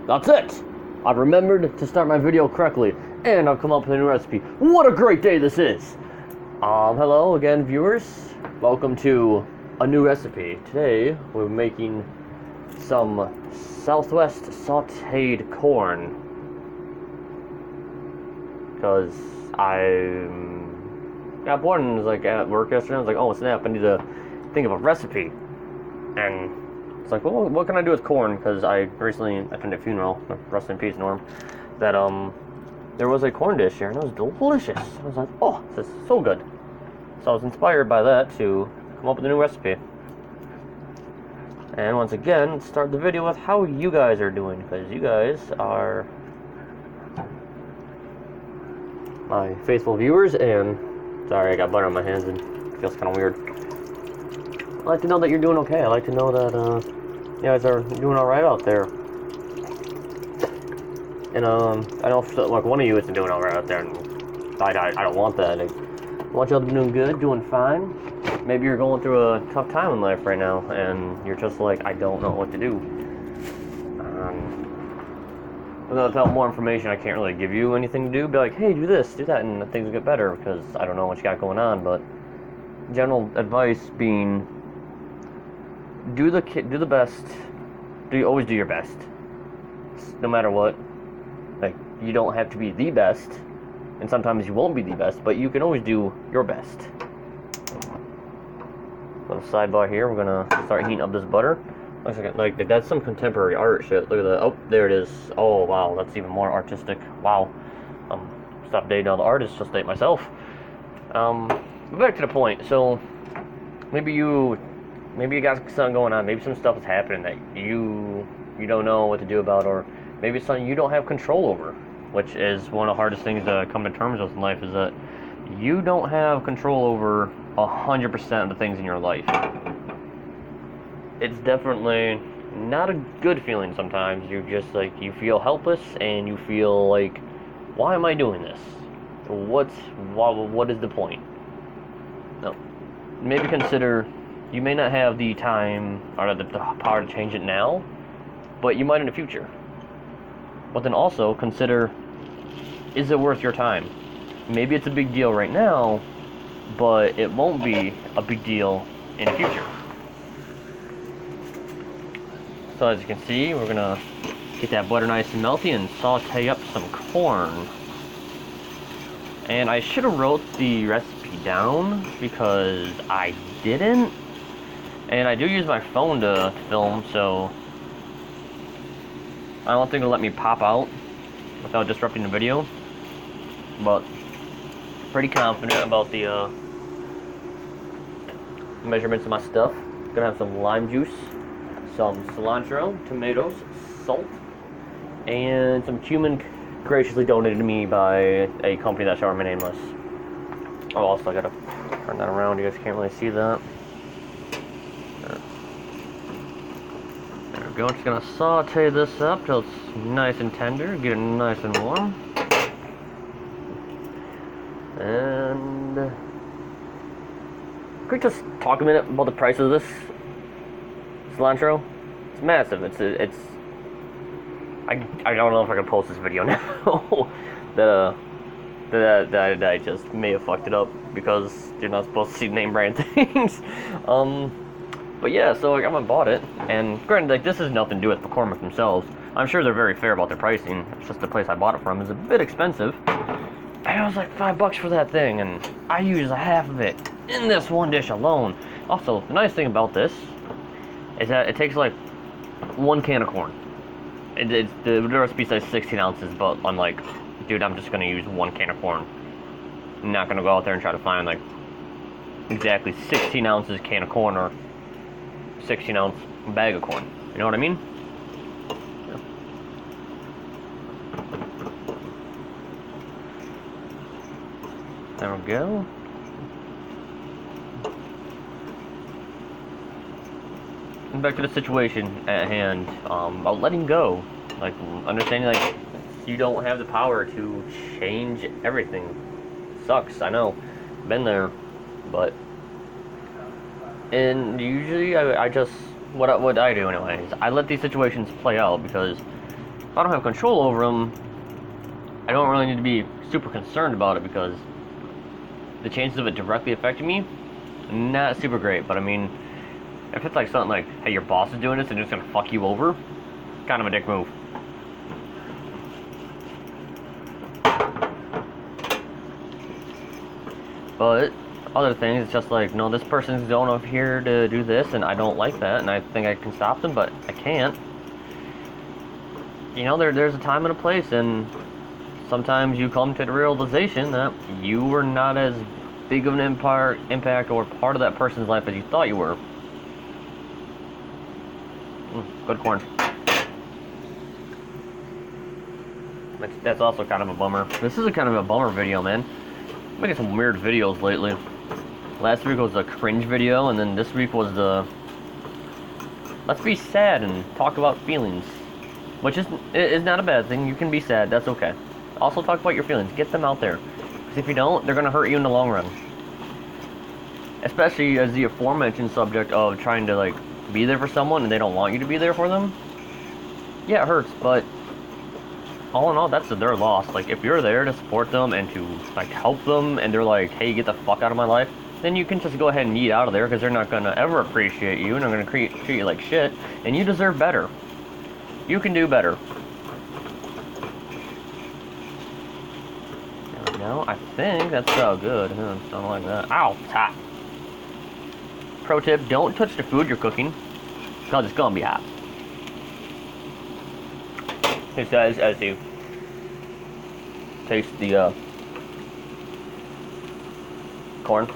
That's it! I've remembered to start my video correctly, and I've come up with a new recipe. What a great day this is! Hello again, viewers. Welcome to a new recipe. Today, we're making some Southwest sautéed corn. Because I got bored and was like at work yesterday. I was like, oh snap, I need to think of a recipe. And it's like, well, what can I do with corn? Because I recently attended a funeral, rest in peace, Norm, that there was a corn dish here and it was delicious. I was like, oh, this is so good. So I was inspired by that to come up with a new recipe. And once again, let's start the video with how you guys are doing, because you guys are my faithful viewers. And sorry, I got butter on my hands and it feels kind of weird. I like to know that you're doing okay. I like to know that you guys are doing alright out there. And I know like one of you isn't doing alright out there, and I don't want that. I want y'all to be doing good, doing fine. Maybe you're going through a tough time in life right now, and you're just like, I don't know what to do. Without more information, I can't really give you anything to do. Be like, hey, do this, do that, and things will get better, because I don't know what you got going on. But general advice being, do the best. Always do your best, no matter what. Like, you don't have to be the best, and sometimes you won't be the best, but you can always do your best. Little sidebar here, we're gonna start heating up this butter. Looks like that's some contemporary art shit. Look at that. Oh, there it is. Oh wow, that's even more artistic. Wow. Stop dating all the artists, just date myself. But back to the point. So maybe you got something going on. Maybe some stuff is happening that you don't know what to do about, or maybe it's something you don't have control over, which is one of the hardest things to come to terms with in life, is that you don't have control over 100% of the things in your life. It's definitely not a good feeling sometimes. You're just like, you feel helpless and you feel like, why am I doing this? What is the point? No. Maybe consider, you may not have the time or the power to change it now, but you might in the future. But then also consider, is it worth your time? Maybe it's a big deal right now, but it won't be a big deal in the future. So as you can see, we're gonna get that butter nice and melty and saute up some corn. And I should have wrote the recipe down because I didn't. And I do use my phone to film, so I don't think it'll let me pop out without disrupting the video. But pretty confident about the measurements of my stuff. Gonna have some lime juice, some cilantro, tomatoes, salt, and some cumin graciously donated to me by a company that shall remain nameless. Oh, also I gotta turn that around. You guys can't really see that. There we go. Just gonna saute this up till it's nice and tender. Get it nice and warm. And quick, just talk a minute about the price of this cilantro. It's massive. It's I don't know if I can post this video now. that I just may have fucked it up because you're not supposed to see name brand things. But yeah, so like, I bought it, and granted, like, this has nothing to do with McCormick themselves. I'm sure they're very fair about their pricing. It's just the place I bought it from is a bit expensive. And it was like $5 for that thing, and I used half of it in this one dish alone. Also, the nice thing about this is that it takes like 1 can of corn. The recipe says 16 ounces, but I'm like, dude, I'm just gonna use 1 can of corn. I'm not gonna go out there and try to find like exactly 16 ounces can of corn or 16 ounce bag of corn. You know what I mean? Yeah. There we go. And back to the situation at hand, about letting go. Like, understanding, like, you don't have the power to change everything. Sucks, I know. Been there. But, and usually I just what I do anyways, I let these situations play out because if I don't have control over them, I don't really need to be super concerned about it because the chances of it directly affecting me, not super great. But I mean, if it's like something like, hey, your boss is doing this and it's gonna fuck you over, kind of a dick move. But other things, it's just like, no, this person's going over here to do this, and I don't like that, and I think I can stop them, but I can't. You know, there's a time and a place, and sometimes you come to the realization that you were not as big of an impact or part of that person's life as you thought you were. Good corn. That's also kind of a bummer. This is a kind of a bummer video, man. I'm making some weird videos lately. Last week was a cringe video, and then this week was the let's be sad and talk about feelings. Which is not a bad thing. You can be sad, that's okay. Also talk about your feelings, get them out there. Because if you don't, they're going to hurt you in the long run. Especially as the aforementioned subject of trying to, like, be there for someone and they don't want you to be there for them. Yeah, it hurts, but all in all, that's their loss. Like, if you're there to support them and to, like, help them, and they're like, hey, get the fuck out of my life, then you can just go ahead and eat out of there, because they're not going to ever appreciate you, and they're going to treat you like shit, and you deserve better. You can do better. There we go. I think that's so good. Something like that. Ow, it's hot. Pro tip, don't touch the food you're cooking, because it's going to be hot. It says as you taste the corn.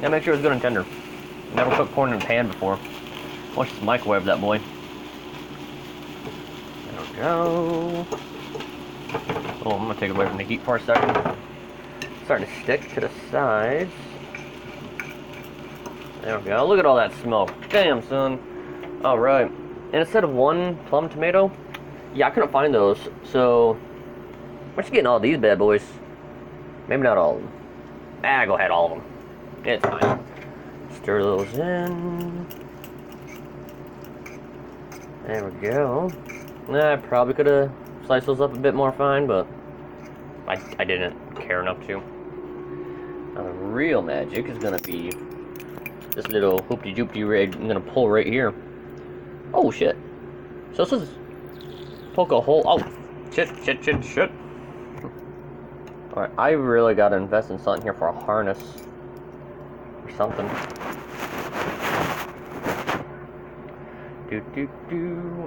Yeah, make sure it's good and tender. Never cooked corn in a pan before. Watch this microwave that boy. There we go. Oh, I'm gonna take it away from the heat for a second. It's starting to stick to the sides. There we go. Look at all that smoke. Damn, son. Alright. And instead of one plum tomato, yeah, I couldn't find those, so we're just getting all these bad boys. Maybe not all of them. Go ahead, all of them. It's fine. Stir those in. There we go. I probably could have sliced those up a bit more fine, but I didn't care enough to. Now the real magic is gonna be this little hoopty-doopty rig I'm gonna pull right here. Oh shit. So this is poke a hole. Oh shit. Alright, I really gotta invest in something here for a harness. Or something.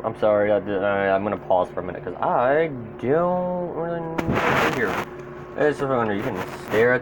I'm sorry, I'm gonna pause for a minute because I don't really know what to do here. It's just you can stare at